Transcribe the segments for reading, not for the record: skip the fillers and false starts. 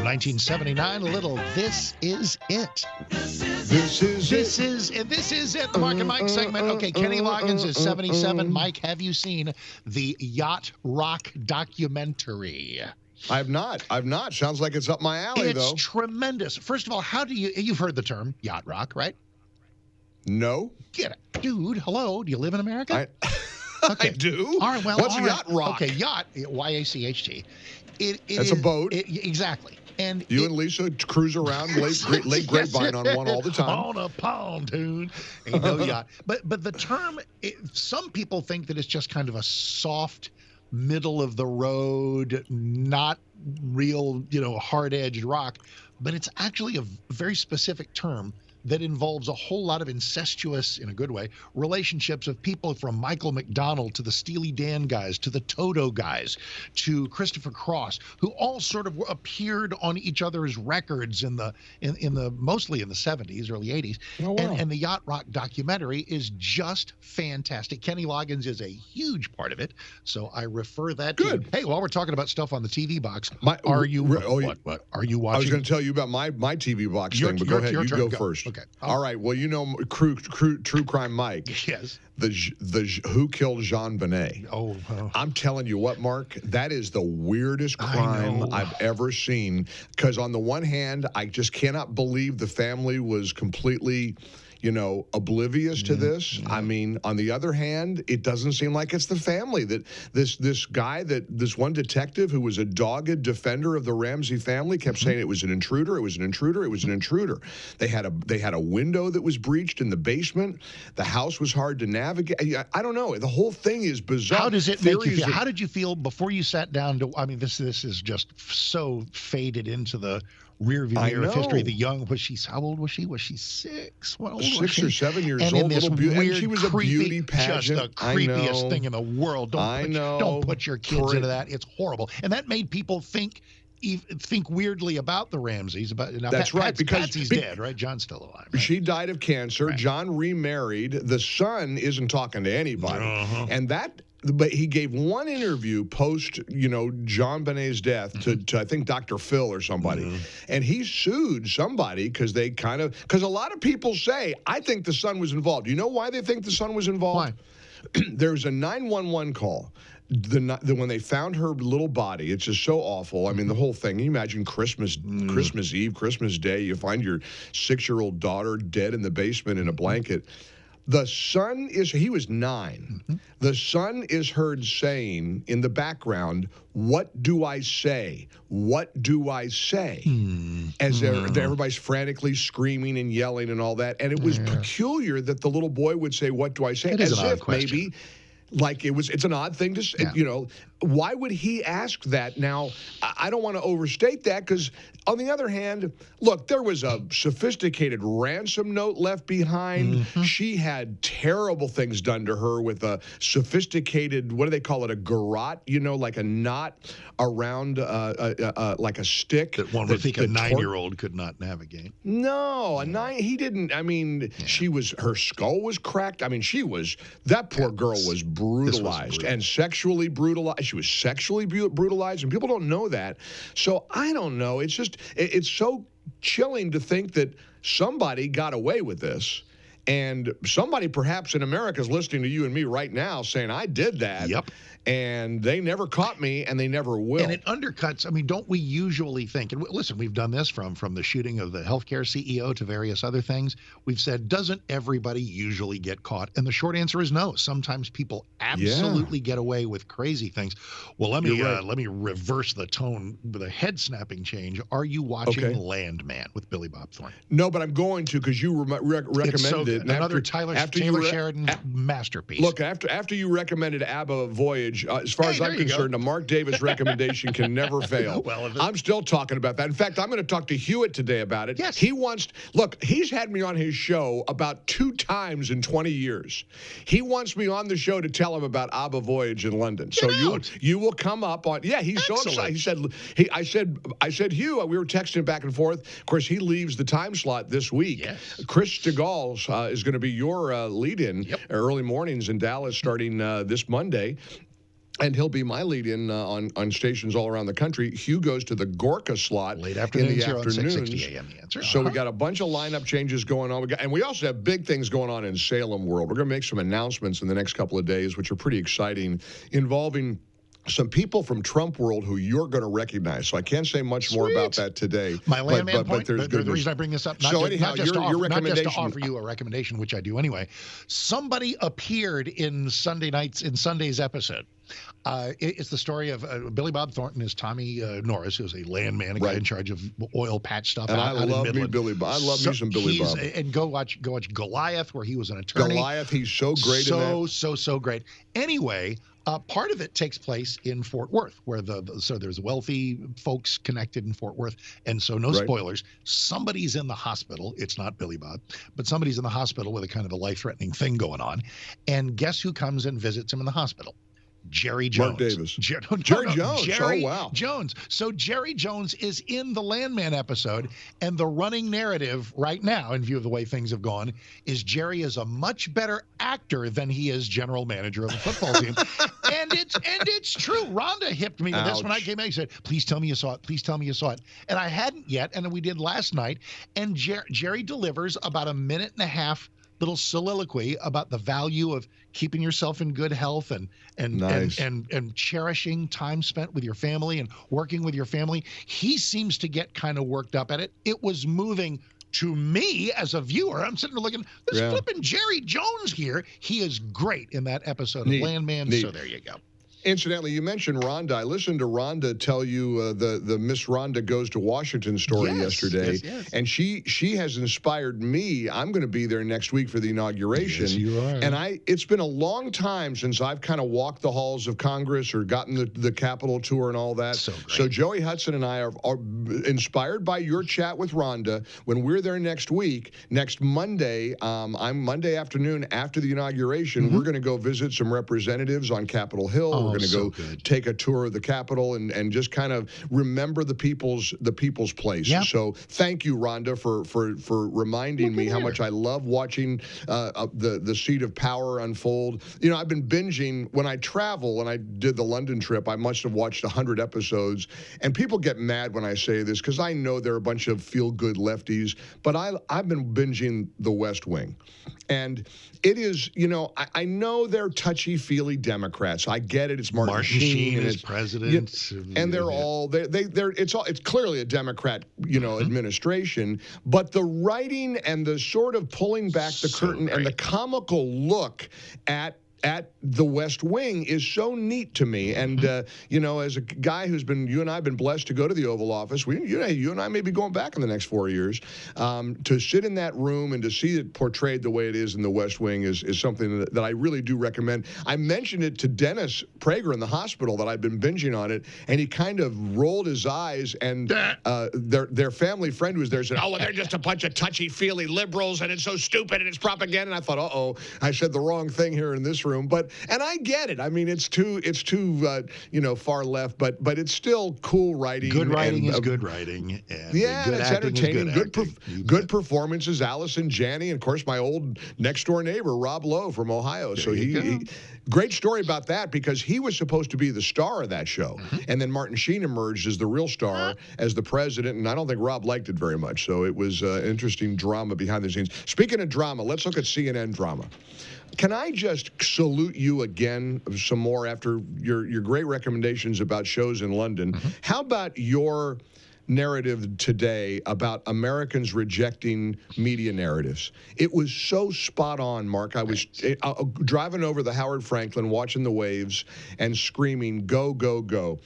1979, a little This Is It. This is it, the Mark and Mike segment. Okay, Kenny Loggins is 77. Mike, have you seen the Yacht Rock documentary? I've not. Sounds like it's up my alley, though. It's tremendous. First of all, you've heard the term yacht rock, right? No. Get it. Dude, hello. Do you live in America? Okay. I do. All right, well, what's yacht rock? Okay, yacht, Y-A-C-H-T. It's a boat. Exactly. And you and Lisa cruise around Lake Grapevine on one all the time. On a pontoon. Ain't no yacht. But the term, some people think that it's just kind of a soft, middle of the road, not real, hard-edged rock. But it's actually a very specific term that involves a whole lot of incestuous, in a good way, relationships of people from Michael McDonald to the Steely Dan guys, to the Toto guys, to Christopher Cross, who all sort of appeared on each other's records in the mostly in the 70s, early 80s. Oh, wow. And the Yacht Rock documentary is just fantastic. Kenny Loggins is a huge part of it, so I refer that to you. Hey, while we're talking about stuff on the TV box, what are you watching? I was going to tell you about my TV box thing, but go ahead. You go first. Okay. All right. Well, True Crime Mike. Yes. Who killed JonBenét? Oh. I'm telling you what, Mark. That is the weirdest crime I've ever seen. Because on the one hand, I just cannot believe the family was completely, oblivious to this. I mean, on the other hand, it doesn't seem like it's the family. That this one detective who was a dogged defender of the Ramsey family kept saying it was an intruder, it was an intruder, it was an intruder. They had a window that was breached in the basement. The house was hard to navigate. I don't know. The whole thing is bizarre. How does it make you feel? How did you feel before you sat down to? I mean, this is just so faded into the rear view mirror of history. The young, how old was she? Was she 6? What old was she? 6 or 7 years and old. In this weird, and she was creepy, a beauty pageant. Just the creepiest thing in the world. Don't put your kids into that. It's horrible. And that made people think weirdly about the Ramseys. That's right, because Patsy's dead, right? John's still alive. Right? She died of cancer. Right. John remarried. The son isn't talking to anybody, and that. But he gave one interview post, JonBenét's death to I think Dr. Phil or somebody, and he sued somebody because a lot of people say, I think the son was involved. You know why they think the son was involved? Why? There's a 911 call. When they found her little body, it's just so awful. I mean, the whole thing. You imagine Christmas Eve, Christmas Day, you find your 6-year-old daughter dead in the basement in a blanket. The son he was 9. The son is heard saying in the background, "What do I say? What do I say?" As everybody's frantically screaming and yelling and all that. And it was peculiar that the little boy would say, "What do I say?" As if maybe, like it's an odd thing to say, Why would he ask that? Now, I don't want to overstate that because, on the other hand, look, there was a sophisticated ransom note left behind. She had terrible things done to her with a sophisticated, what do they call it, a garrote, like a knot around like a stick. That one would think a 9-year-old could not navigate. No, he didn't. I mean, her skull was cracked. I mean, that poor girl was brutalized and sexually brutalized. She was sexually brutalized, and people don't know that. So I don't know. It's just, it's so chilling to think that somebody got away with this. And somebody perhaps in America is listening to you and me right now saying, I did that. Yep. And they never caught me, and they never will. And it undercuts, I mean, don't we usually think, and listen, we've done this from the shooting of the healthcare CEO to various other things. We've said, doesn't everybody usually get caught? And the short answer is no. Sometimes people absolutely get away with crazy things. Well, let me reverse the tone with a head-snapping change. Are you watching Landman with Billy Bob Thornton? No, but I'm going to because you recommended it. Another Taylor Sheridan masterpiece. Look, after you recommended ABBA Voyage, as far as I'm concerned, a Mark Davis recommendation can never fail. Well, I'm still talking about that. In fact, I'm going to talk to Hewitt today about it. Yes. He's had me on his show about 2 times in 20 years. He wants me on the show to tell him about ABBA Voyage in London. So you will come up on. Yeah, he's so excited. I said, Hugh, we were texting back and forth. Of course, he leaves the time slot this week. Yes. Chris DeGaulle is going to be your lead-in early mornings in Dallas starting this Monday. And he'll be my lead-in on stations all around the country. Hugh goes to the Gorka slot late afternoons in the here afternoons. on 660 AM. The Answer. So we got a bunch of lineup changes going on. And we also have big things going on in Salem world. We're going to make some announcements in the next couple of days, which are pretty exciting, involving some people from Trump world who you're going to recognize. So I can't say much more about that today. My Landman point, but there's the reason I bring this up, not just to offer you a recommendation, which I do anyway. Somebody appeared in Sunday's episode. It's the story of Billy Bob Thornton as Tommy Norris, who's a landman, a guy in charge of oil patch stuff. And out I love in me Billy Bob. I love me some Billy Bob. And go watch Goliath, where he was an attorney. Goliath, he's so great in that. So great. Anyway, part of it takes place in Fort Worth, where so there's wealthy folks connected in Fort Worth, and so no spoilers. Somebody's in the hospital. It's not Billy Bob, but somebody's in the hospital with a kind of a life-threatening thing going on. And guess who comes and visits him in the hospital? Jerry Jones. Mark Davis. Jerry Jones. So Jerry Jones is in the Landman episode, and the running narrative right now, in view of the way things have gone, is Jerry is a much better actor than he is general manager of a football team. and it's true. Rhonda hipped me to this when I came in. She said, "Please tell me you saw it. Please tell me you saw it." And I hadn't yet, and we did last night. And Jerry delivers about a minute and a half little soliloquy about the value of keeping yourself in good health and cherishing time spent with your family and working with your family. He seems to get kind of worked up at it. It was moving to me as a viewer. I'm sitting there looking, there's flipping Jerry Jones here. He is great in that episode of Landman. So there you go. Incidentally, you mentioned Rhonda. I listened to Rhonda tell you the Miss Rhonda Goes to Washington story yesterday. Yes. And she has inspired me. I'm going to be there next week for the inauguration. Yes, you are. And it's been a long time since I've kind of walked the halls of Congress or gotten the Capitol tour and all that. So Joey Hudson and I are inspired by your chat with Rhonda. When we're there next week, next Monday, I'm Monday afternoon after the inauguration, we're going to go visit some representatives on Capitol Hill. We're going to go take a tour of the Capitol and just kind of remember the people's place. Yep. So thank you, Rhonda, for reminding me how much I love watching the seat of power unfold. You know, I've been binging when I travel. When I did the London trip, I must have watched 100 episodes. And people get mad when I say this because I know they're a bunch of feel-good lefties. But I've been binging The West Wing. And it is, you know, I know they're touchy-feely Democrats. I get it. It's Martin Sheen is president, and they're all it's clearly a Democrat, you know, administration. But the writing and the sort of pulling back the curtain and the comical look at the West Wing is so neat to me. And, you know, as a guy who's you and I have been blessed to go to the Oval Office, you and I may be going back in the next 4 years, to sit in that room and to see it portrayed the way it is in the West Wing is something that I really do recommend. I mentioned it to Dennis Prager in the hospital that I've been binging on it, and he kind of rolled his eyes, and their family friend who was there said, "Oh, well, they're just a bunch of touchy-feely liberals, and it's so stupid, and it's propaganda." And I thought, uh-oh, I said the wrong thing here in this room. And I get it. I mean, it's too you know, far left, but it's still cool writing. Good writing is good writing. And it's entertaining. Good performances. Allison Janney, and of course my old next door neighbor Rob Lowe from Ohio. So he great story about that, because he was supposed to be the star of that show, and then Martin Sheen emerged as the real star, as the president, and I don't think Rob liked it very much. So it was interesting drama behind the scenes. Speaking of drama, let's look at CNN drama. Can I just salute you again some more after your great recommendations about shows in London? How about your narrative today about Americans rejecting media narratives? It was so spot on, Mark. I was driving over the Howard Franklin, watching the waves, and screaming, "Go, go, go."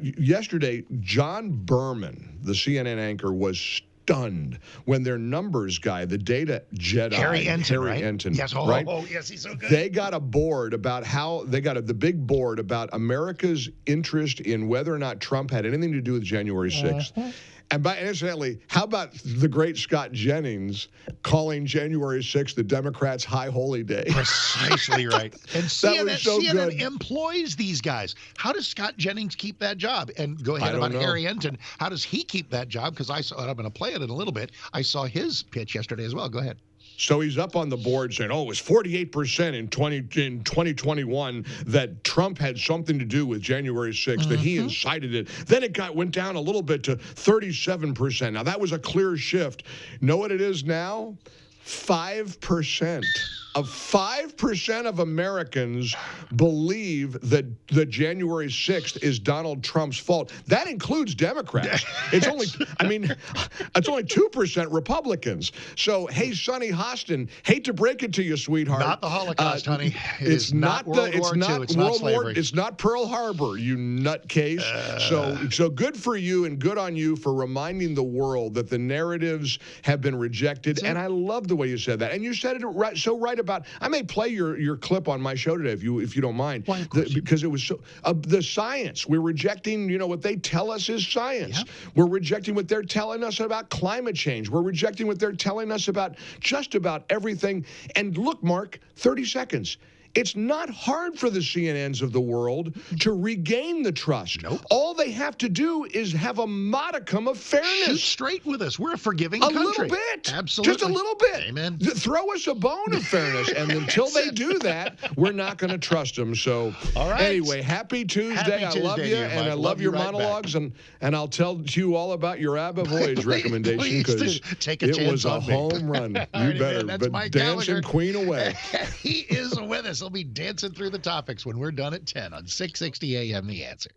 Yesterday, John Berman, the CNN anchor, was stunned when their numbers guy, the data Jedi, Harry Enton, yes, right? Oh, yes, he's so good. They got a board about the big board about America's interest in whether or not Trump had anything to do with January 6th. And incidentally, how about the great Scott Jennings calling January 6th the Democrats' high holy day? Precisely right. And CNN good. Employs these guys. How does Scott Jennings keep that job? And go ahead about Harry Enton. How does he keep that job? Because I'm going to play it in a little bit. I saw his pitch yesterday as well. Go ahead. So he's up on the board saying, oh, it was 48% in 2021 that Trump had something to do with January 6th, that he incited it. Then it went down a little bit to 37%. Now, that was a clear shift. Know what it is now? 5%. 5% of Americans believe that the January 6th is Donald Trump's fault. That includes Democrats. It's only 2% Republicans. So, hey, Sonny Hostin, hate to break it to you, sweetheart. Not the Holocaust, honey. It's not World War II. It's not slavery. It's not Pearl Harbor, you nutcase. So good for you and good on you for reminding the world that the narratives have been rejected. And I love the way you said that. And you said it right, so right about. I may play your clip on my show today if you don't mind. Why, because it was so the science. We're rejecting, what they tell us is science. Yep. We're rejecting what they're telling us about climate change. We're rejecting what they're telling us about just about everything. And look, Mark, 30 seconds. It's not hard for the CNNs of the world to regain the trust. Nope. All they have to do is have a modicum of fairness. Shoot straight with us. We're a forgiving country. A little bit. Absolutely. Just a little bit. Amen. Throw us a bone of fairness. And until they do that, we're not going to trust them. So all right. Anyway, happy Tuesday. Happy I love Tuesday you. to you, And Mike. I love your you right monologues. And I'll tell you all about your ABBA Voyage recommendation Please take a it chance was a on me. home run. You Alrighty, better. man, that's Mike dancing Gallagher. queen away. He is with us. He'll be dancing through the topics when we're done at 10 on 660 AM The Answer.